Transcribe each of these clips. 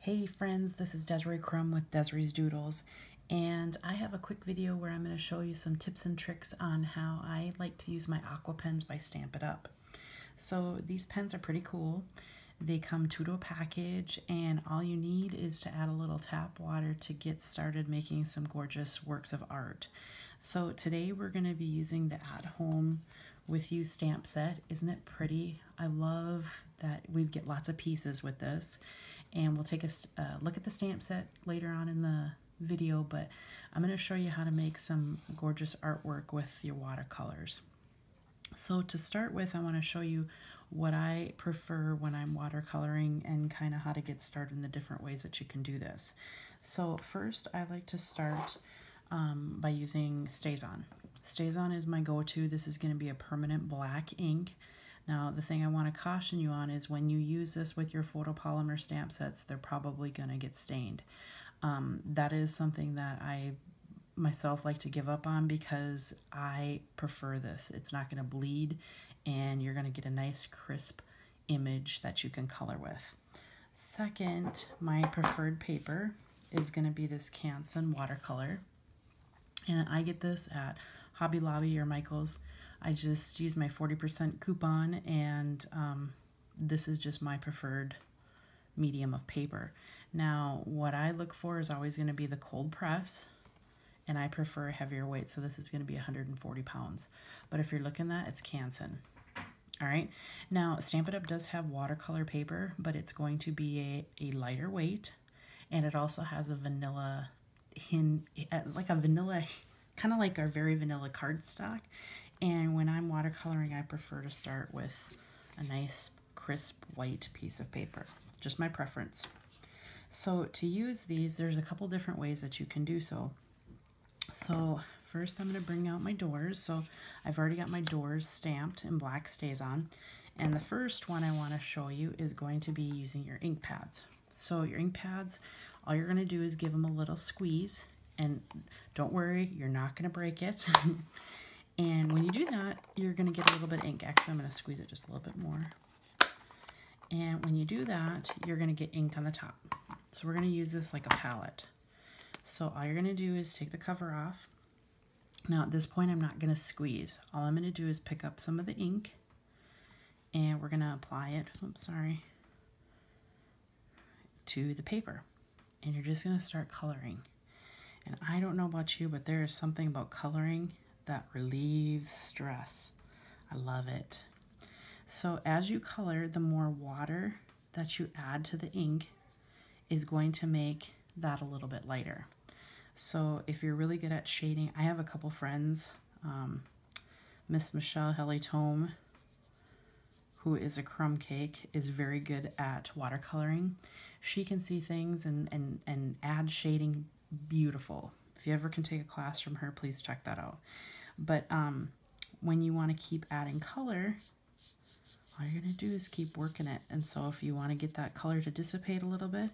Hey friends, this is Desiree Crum with Desiree's Doodles, and I have a quick video where I'm going to show you some tips and tricks on how I like to use my aqua pens by Stampin' Up. So these pens are pretty cool. They come two to a package, and all you need is to add a little tap water to get started making some gorgeous works of art. So today we're going to be using the At Home With You stamp set. Isn't it pretty? I love that we get lots of pieces with this. And we'll take a look at the stamp set later on in the video, but I'm going to show you how to make some gorgeous artwork with your watercolors. So to start with, I want to show you what I prefer when I'm watercoloring and kind of how to get started in the different ways that you can do this. So first, I like to start by using StazOn. StazOn is my go-to. This is going to be a permanent black ink. Now, the thing I want to caution you on is when you use this with your photopolymer stamp sets, they're probably going to get stained. That is something that I myself like to give up on because I prefer this. It's not going to bleed, and you're going to get a nice crisp image that you can color with. Second, my preferred paper is going to be this Canson watercolor, and I get this at Hobby Lobby or Michael's. I just use my 40% coupon, and this is just my preferred medium of paper. Now, what I look for is always going to be the cold press, and I prefer a heavier weight, so this is going to be 140 pounds. But if you're looking at that, it's Canson. All right. Now, Stampin' Up does have watercolor paper, but it's going to be a lighter weight, and it also has a vanilla hint, like a vanilla, kind of like our very vanilla cardstock. And when I'm watercoloring, I prefer to start with a nice crisp white piece of paper. Just my preference. So to use these, there's a couple different ways that you can do so. So first I'm going to bring out my doors. So I've already got my doors stamped in black StazOn. And the first one I want to show you is going to be using your ink pads. So your ink pads, all you're going to do is give them a little squeeze. And don't worry, you're not going to break it. And when you do that, you're going to get a little bit of ink. Actually, I'm going to squeeze it just a little bit more. And when you do that, you're going to get ink on the top. So we're going to use this like a palette. So all you're going to do is take the cover off. Now at this point, I'm not going to squeeze. All I'm going to do is pick up some of the ink, and we're going to apply it, to the paper. And you're just going to start coloring. And I don't know about you, but there is something about coloring that relieves stress. I love it. So as you color, the more water that you add to the ink is going to make that a little bit lighter. So if you're really good at shading, I have a couple friends, Miss Michelle Helly-Tome, who is a crumb cake, is very good at watercoloring. She can see things and add shading beautiful. If you ever can take a class from her, please check that out. But when you want to keep adding color, all you're going to do is keep working it. And so if you want to get that color to dissipate a little bit,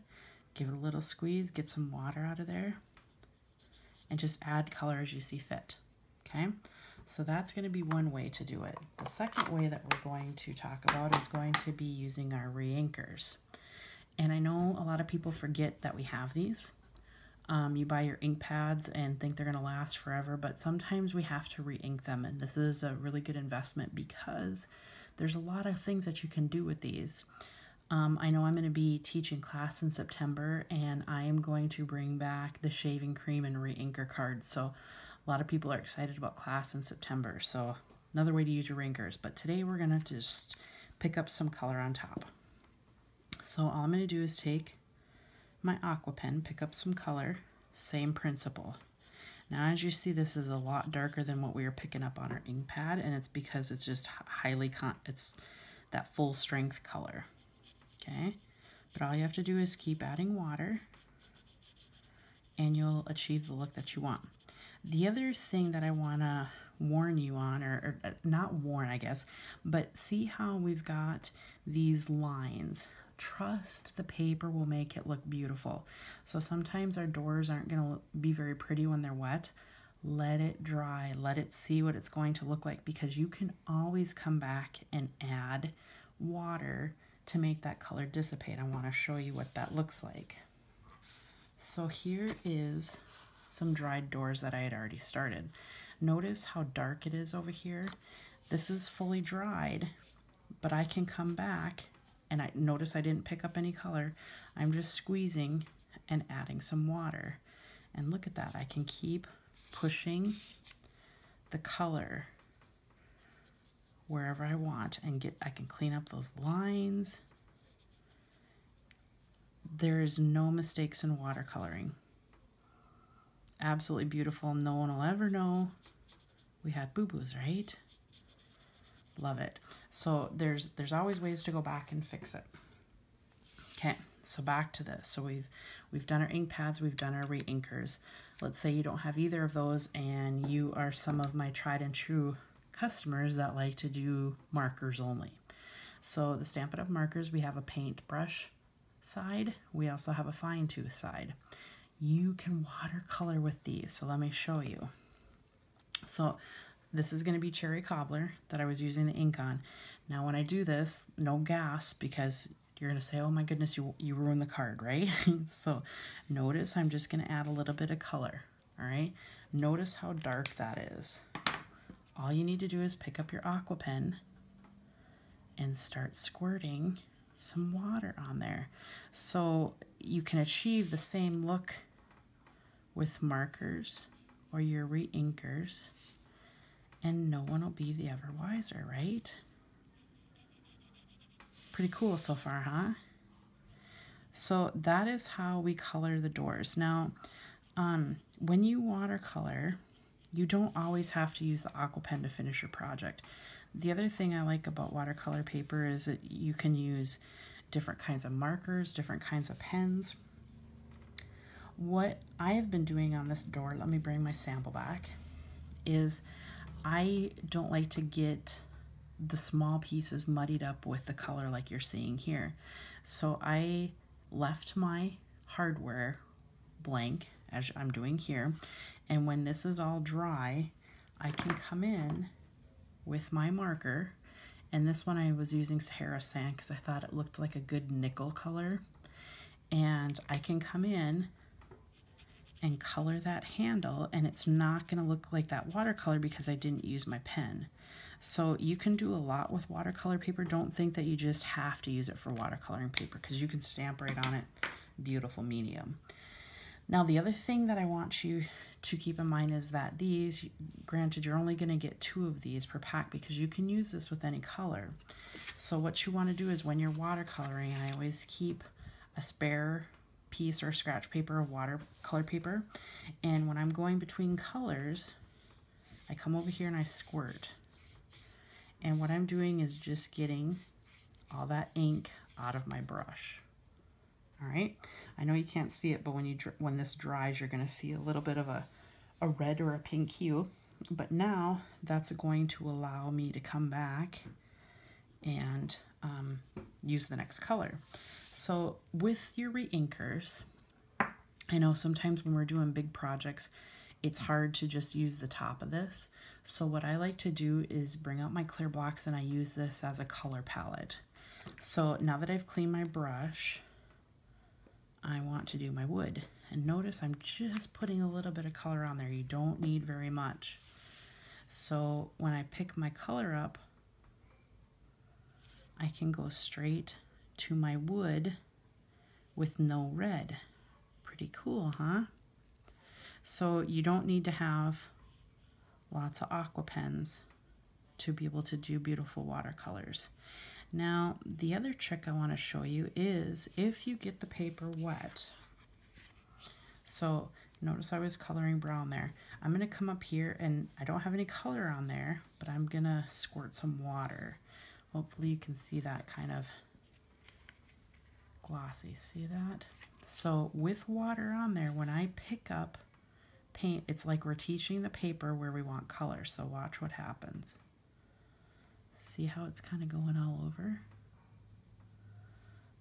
give it a little squeeze, get some water out of there, and just add color as you see fit. Okay? So that's going to be one way to do it. The second way that we're going to talk about is going to be using our Reinkers. And I know a lot of people forget that we have these. You buy your ink pads and think they're going to last forever, but sometimes we have to re-ink them, and this is a really good investment because there's a lot of things that you can do with these. I know I'm going to be teaching class in September, and I am going to bring back the shaving cream and re-inker cards, so a lot of people are excited about class in September, so another way to use your Reinkers. But today we're going to just pick up some color on top. So all I'm going to do is take my aqua pen, pick up some color, same principle. Now as you see, this is a lot darker than what we were picking up on our ink pad, and it's because it's just it's that full strength color. Okay, but all you have to do is keep adding water, and you'll achieve the look that you want. The other thing that I want to warn you on, or not warn, I guess, but see how we've got these lines. Trust the paper will make it look beautiful. So sometimes our doors aren't going to be very pretty when they're wet. Let it dry. Let it see what it's going to look like, because you can always come back and add water to make that color dissipate. I want to show you what that looks like. So here is some dried doors that I had already started. Notice how dark it is over here. This is fully dried, but I can come back and I notice I didn't pick up any color. I'm just squeezing and adding some water. And look at that, I can keep pushing the color wherever I want and I can clean up those lines. There is no mistakes in watercoloring. Absolutely beautiful. No one will ever know we had boo-boos, right? Love it. So there's always ways to go back and fix it. Okay, so back to this. So we've done our ink pads, we've done our Reinkers. Let's say you don't have either of those and you are some of my tried and true customers that like to do markers only. So the Stampin' Up! Markers, we have a paintbrush side. We also have a fine tooth side. You can watercolor with these. So let me show you. So this is going to be cherry cobbler that I was using the ink on. Now when I do this, no gas, because you're going to say, oh my goodness, you ruined the card, right? So notice I'm just going to add a little bit of color. All right. Notice how dark that is. All you need to do is pick up your aqua pen and start squirting some water on there. So you can achieve the same look with markers or your Reinkers, and no one will be the ever wiser, right? Pretty cool so far, huh? So that is how we color the doors. Now, when you watercolor, you don't always have to use the aqua pen to finish your project. The other thing I like about watercolor paper is that you can use different kinds of markers, different kinds of pens. What I have been doing on this door, let me bring my sample back, is I don't like to get the small pieces muddied up with the color like you're seeing here. So I left my hardware blank, as I'm doing here, and when this is all dry, I can come in with my marker, and this one I was using Sahara Sand because I thought it looked like a good nickel color, and I can come in and color that handle, and it's not going to look like that watercolor because I didn't use my pen. So you can do a lot with watercolor paper. Don't think that you just have to use it for watercoloring paper, because you can stamp right on it. Beautiful medium. Now the other thing that I want you to keep in mind is that these, granted you're only going to get 2 of these per pack because you can use this with any color. So what you want to do is when you're watercoloring, I always keep a spare piece or scratch paper of watercolor paper, and when I'm going between colors, I come over here and I squirt. And what I'm doing is just getting all that ink out of my brush. All right, I know you can't see it, but when this dries, you're going to see a little bit of a red or a pink hue. But now that's going to allow me to come back and use the next color. So with your Reinkers, I know sometimes when we're doing big projects, it's hard to just use the top of this. So what I like to do is bring out my clear blocks and I use this as a color palette. So now that I've cleaned my brush, I want to do my wood. And notice I'm just putting a little bit of color on there. You don't need very much. So when I pick my color up, I can go straight to my wood with no red. Pretty cool, huh? So you don't need to have lots of aqua pens to be able to do beautiful watercolors. Now, the other trick I want to show you is if you get the paper wet. So notice I was coloring brown there. I'm going to come up here, and I don't have any color on there, but I'm going to squirt some water. Hopefully you can see that kind of glossy. See that? So with water on there, when I pick up paint, it's like we're teaching the paper where we want color. So watch what happens. See how it's kind of going all over?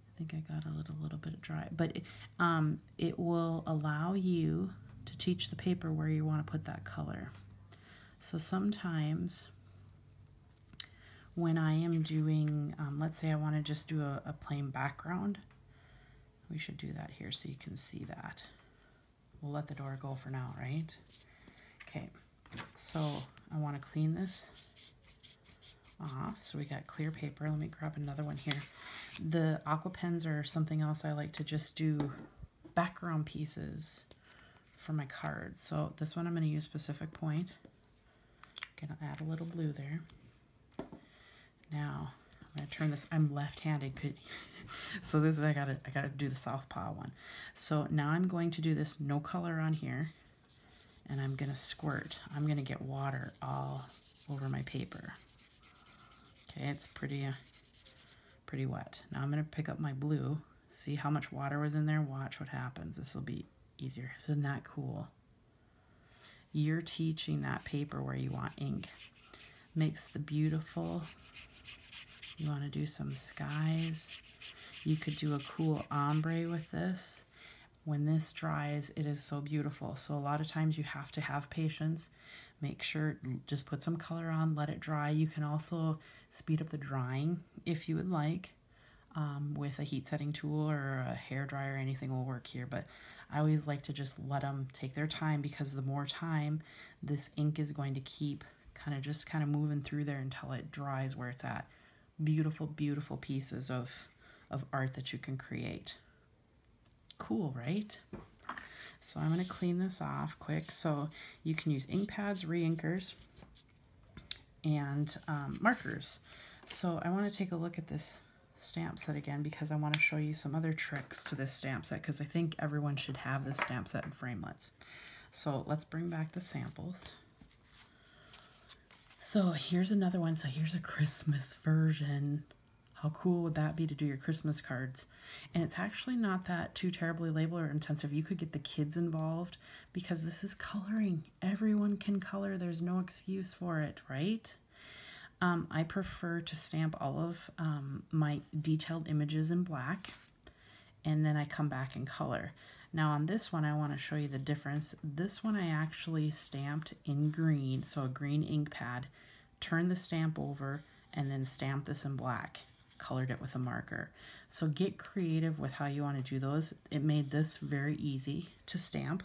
I think I got a little bit of dry, but it will allow you to teach the paper where you want to put that color. So sometimes when I am doing, let's say I want to just do a plain background. We should do that here so you can see that. We'll let the door go for now, right? Okay, so I want to clean this off. So we got clear paper. Let me grab another one here. The aqua pens are something else I like to just do background pieces for my cards. So this one I'm going to use Pacific Point. I'm going to add a little blue there. Now I'm going to turn this. I'm left-handed, so this is I gotta do the southpaw one. So now I'm going to do this no color on here, and I'm going to squirt. I'm going to get water all over my paper. Okay, it's pretty wet. Now I'm going to pick up my blue. See how much water was in there? Watch what happens. This will be easier. Isn't that cool? You're teaching that paper where you want ink. Makes the beautiful. You want to do some skies. You could do a cool ombre with this. When this dries, it is so beautiful. So a lot of times you have to have patience. Make sure, just put some color on, let it dry. You can also speed up the drying if you would like with a heat setting tool or a hair dryer. Anything will work here, but I always like to just let them take their time, because the more time this ink is going to keep kind of moving through there until it dries where it's at. Beautiful, beautiful pieces of art that you can create. Cool, right? So I'm going to clean this off quick. So you can use ink pads, Reinkers, and markers. So I want to take a look at this stamp set again, because I want to show you some other tricks to this stamp set, because I think everyone should have this stamp set in Framelits. So let's bring back the samples. So here's another one. So here's a Christmas version. How cool would that be to do your Christmas cards? And it's actually not that too terribly labor intensive. You could get the kids involved, because this is coloring. Everyone can color. There's no excuse for it, right? I prefer to stamp all of my detailed images in black, and then I come back and color. Now on this one, I want to show you the difference. This one I actually stamped in green, so a green ink pad, turned the stamp over, and then stamped this in black. Colored it with a marker. So get creative with how you want to do those. It made this very easy to stamp.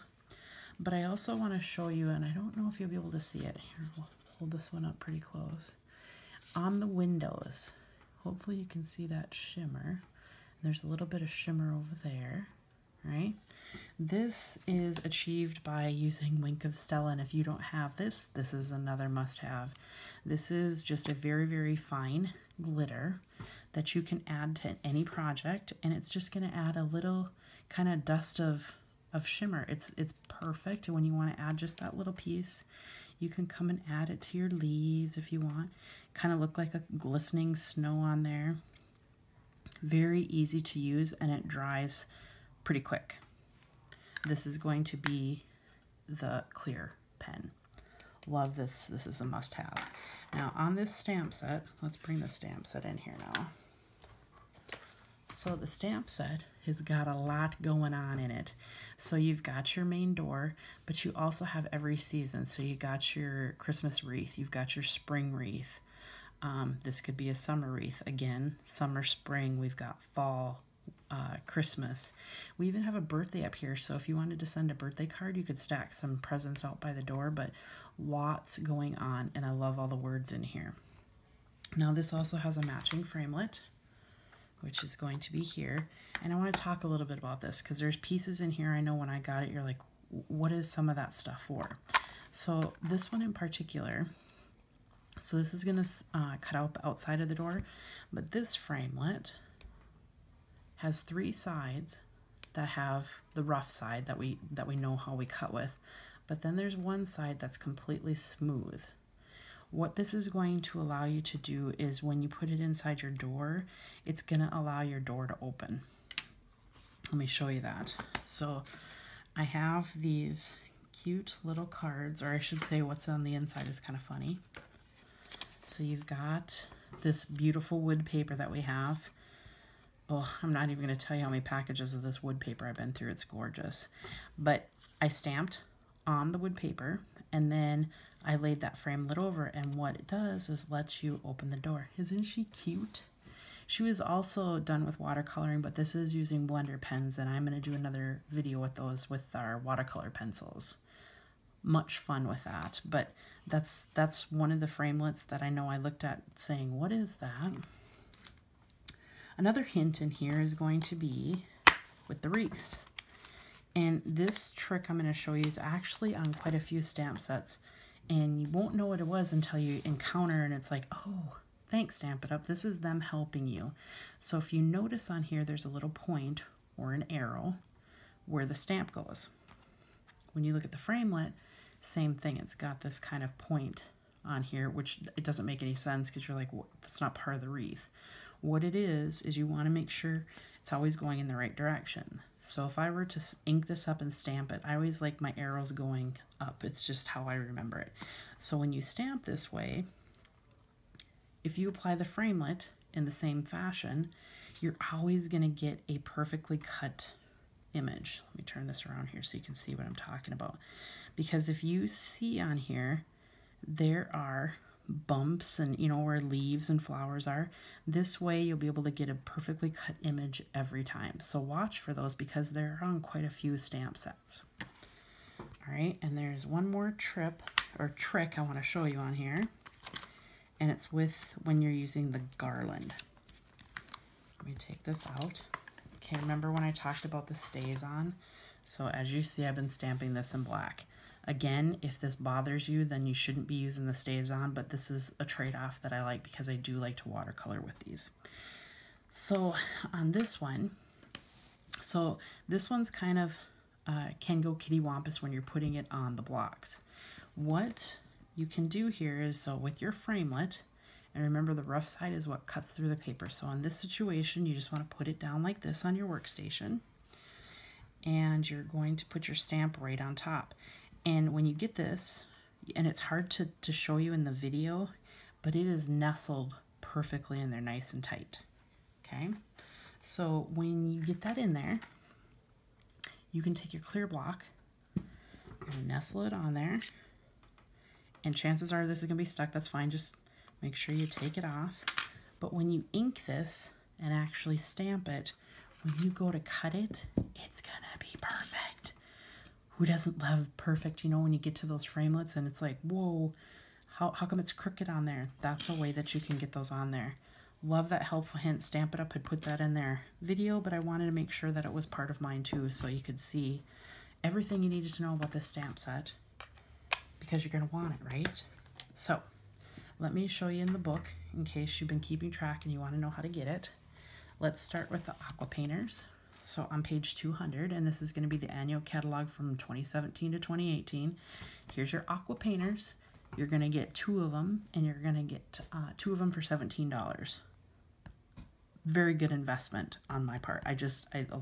But I also want to show you, and I don't know if you'll be able to see it. Here, we'll hold this one up pretty close. On the windows, hopefully you can see that shimmer. There's a little bit of shimmer over there, right? This is achieved by using Wink of Stella, and if you don't have this, this is another must-have. This is just a very, very fine glitter that you can add to any project, and it's just going to add a little kind of dust of shimmer. It's perfect when you want to add just that little piece. You can come and add it to your leaves if you want. Kind of look like a glistening snow on there. Very easy to use, and it dries pretty quick. This is going to be the clear pen. Love this. This is a must-have. Now on this stamp set, let's bring the stamp set in here now. So the stamp set has got a lot going on in it. So you've got your main door, but you also have every season. So you got your Christmas wreath, you've got your spring wreath. This could be a summer wreath. Again, summer, spring, we've got fall, Christmas. We even have a birthday up here, so if you wanted to send a birthday card, you could stack some presents out by the door, but lots going on, and I love all the words in here. Now this also has a matching framelit, which is going to be here, and I want to talk a little bit about this, because there's pieces in here I know when I got it, you're like, what is some of that stuff for? So this one in particular, so this is going to cut out the outside of the door, but this framelit has 3 sides that have the rough side that we know how we cut with, but then there's one side that's completely smooth. What this is going to allow you to do is when you put it inside your door, it's going to allow your door to open. Let me show you that. So I have these cute little cards, or I should say what's on the inside is kind of funny. So you've got this beautiful wood paper that we have. Oh, I'm not even going to tell you how many packages of this wood paper I've been through. It's gorgeous. But I stamped on the wood paper, and then I laid that Framelit over, and what it does is lets you open the door. Isn't she cute? She was also done with watercoloring, but this is using blender pens, and I'm going to do another video with those with our watercolor pencils. Much fun with that, but that's one of the Framelits that I know I looked at saying, what is that? Another hint in here is going to be with the Reefs. And this trick I'm going to show you is actually on quite a few stamp sets, and you won't know what it was until you encounter, and it's like, oh, thanks, Stampin' Up. This is them helping you. So if you notice on here, there's a little point or an arrow where the stamp goes. When you look at the Framelit, same thing. It's got this kind of point on here, which it doesn't make any sense because you're like, that's not part of the wreath. What it is you want to make sure it's always going in the right direction. So if I were to ink this up and stamp it, I always like my arrows going up. It's just how I remember it. So when you stamp this way, if you apply the Framelit in the same fashion, you're always going to get a perfectly cut image. Let me turn this around here so you can see what I'm talking about. Because if you see on here, there are bumps and, you know, where leaves and flowers are. This way you'll be able to get a perfectly cut image every time. So watch for those because they're on quite a few stamp sets. All right, and there's one more trick I want to show you on here. And it's with when you're using the garland. Let me take this out. Okay, remember when I talked about the stays on? So as you see, I've been stamping this in black. Again, if this bothers you, then you shouldn't be using the stays on, but this is a trade-off that I like because I do like to watercolor with these. So on this one, so this one's kind of can go kitty wampus when you're putting it on the blocks. What you can do here is, so with your Framelit, and remember the rough side is what cuts through the paper. So in this situation, you just want to put it down like this on your workstation, and you're going to put your stamp right on top. And when you get this, and it's hard to show you in the video, but it is nestled perfectly in there nice and tight. Okay, so when you get that in there, you can take your clear block and nestle it on there. And chances are this is going to be stuck. That's fine. Just make sure you take it off. But when you ink this and actually stamp it, when you go to cut it, it's going to be perfect. Who doesn't love perfect? You know, when you get to those Framelits and it's like, whoa, how come it's crooked on there? That's a way that you can get those on there. Love that helpful hint. Stampin' Up had put that in their video, but I wanted to make sure that it was part of mine too, so you could see everything you needed to know about this stamp set, because you're going to want it, right? So let me show you in the book in case you've been keeping track and you want to know how to get it. Let's start with the aqua painters. So on page 200, and this is going to be the annual catalog from 2017 to 2018. Here's your aqua painters. You're going to get 2 of them, and you're going to get 2 of them for $17. Very good investment on my part. I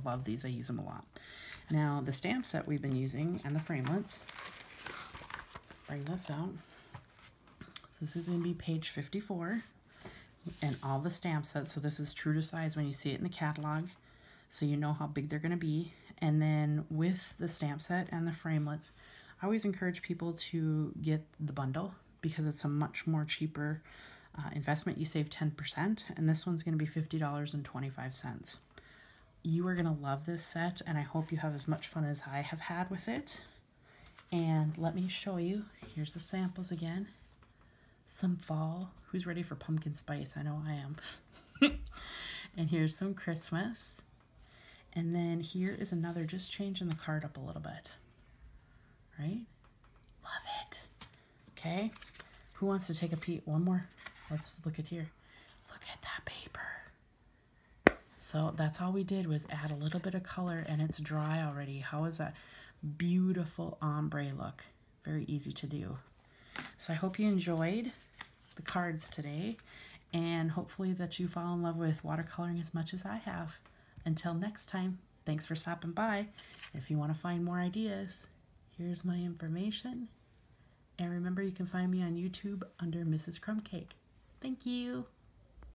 love these. I use them a lot. Now the stamp set we've been using and the Framelits. Bring this out. So this is going to be page 54 and all the stamp sets. So this is true to size when you see it in the catalog, so you know how big they're going to be. And then with the stamp set and the Framelits, I always encourage people to get the bundle because it's a much more cheaper investment. You save 10%, and this one's going to be $50.25. You are going to love this set, and I hope you have as much fun as I have had with it. And let me show you. Here's the samples again. Some fall. Who's ready for pumpkin spice? I know I am. And here's some Christmas. And then here is another, just changing the card up a little bit. Right? Love it. Okay. Who wants to take a peek? One more. Let's look at here. Look at that paper. So that's all we did was add a little bit of color, and it's dry already. How is that? Beautiful ombre look. Very easy to do. So I hope you enjoyed the cards today, and hopefully that you fall in love with watercoloring as much as I have. Until next time, thanks for stopping by. If you want to find more ideas, here's my information. And remember, you can find me on YouTube under Mrs. Crumb Cake. Thank you.